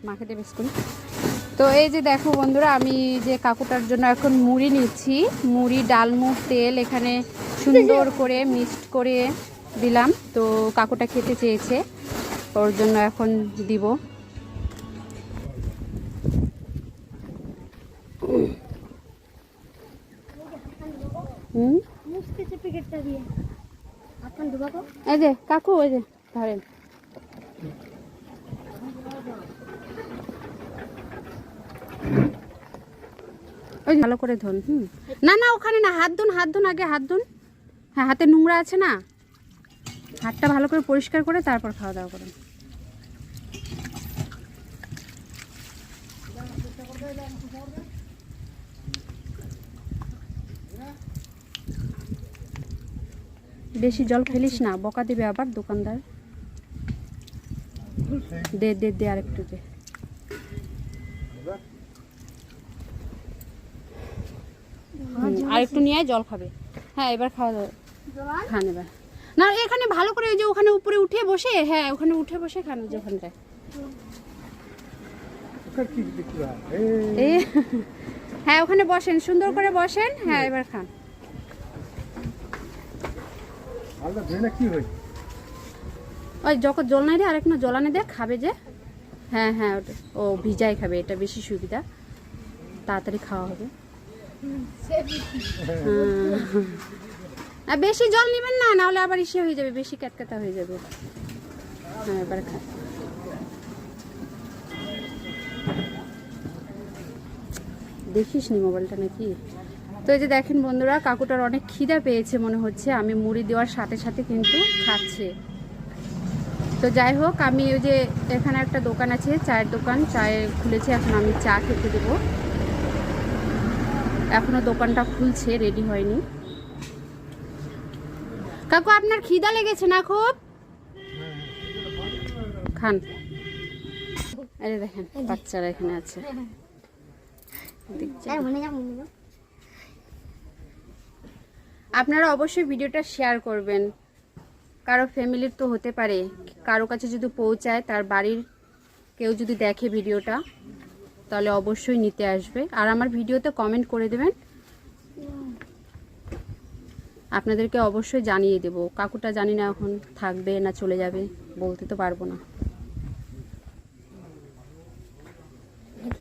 মাকে দিয়ে বেশ করি। তো এই যে দেখো বন্ধুরা, আমি যে কাকুটার জন্য এখন মুড়ি নিচ্ছি। মুড়ি, ডালমুগ, তেল এখানে সুন্দর করে মিক্সড করে দিলাম। তো কাকুটা খেতে চেয়েছে, ওর জন্য এখন দিব। এই যে কাকু, ওই যে ধরেন। ওই ভালো করে ধরুন। না না, ওখানে না, হাত ধুন, হাত ধুন, আগে হাত ধুন। হ্যাঁ, হাতে নোংরা আছে না, হাতটা ভালো করে পরিষ্কার করে তারপর খাওয়া দাওয়া করুন। বেশি জল ফেলিস না, বকা দিবে আবার দোকানদার। দে দে দে, আরেকটু দে। আরেকটু নিয়ে জল খাবে। হ্যাঁ, এবার খাওয়া দাওয়া খান এবার। না, এখানে ভালো করে, ওই যে ওখানে উপরে উঠে বসে, হ্যাঁ ওখানে উঠে বসে খান, যে ওখানটায়। হ্যাঁ, ওখানে বসেন, সুন্দর করে বসেন। হ্যাঁ, এবার খান। ওই যখন জল নাই রে, আরেক না জল আনে দে, খাবে যে। হ্যাঁ হ্যাঁ, ওটা ও ভিজাই খাবে, এটা বেশি সুবিধা, তাড়াতাড়ি খাওয়া হবে। বেশি জল নেবেন না, নাহলে আবার ইসে হয়ে যাবে, বেশি ক্যাটকাটা হয়ে যাবে। হ্যাঁ, এবার খান। দেখিস নি মোবাইলটা নাকি? তো এই যে দেখেন বন্ধুরা, কাকুটার অনেক খিদা পেয়েছে মনে হচ্ছে, আমি মুড়ি দেওয়ার সাথে সাথে কিন্তু খাচ্ছে। তো যাই হোক, আমি ওই যে এখানে একটা দোকান আছে, চায়ের দোকান, চায়ে খুলেছে, এখন আমি চা খেতে দেবো। এখনো দোকানটা খুলছে, রেডি হয়নি। কাকু, আপনার খিদা লেগেছে না খুব? খান। আরে দেখেন, বাচ্চারা এখানে আছে। আপনারা অবশ্যই ভিডিওটা শেয়ার করবেন, কারো ফ্যামিলির তো হতে পারে, কারো কাছে যদি পৌঁছায়, তার বাড়ির কেউ যদি দেখে ভিডিওটা, তাহলে অবশ্যই নিতে আসবে। আর আমার ভিডিওতে কমেন্ট করে দেবেন, আপনাদেরকে অবশ্যই জানিয়ে দেব। কাকুটা জানি না এখন থাকবে না চলে যাবে, বলতে তো পারবো না।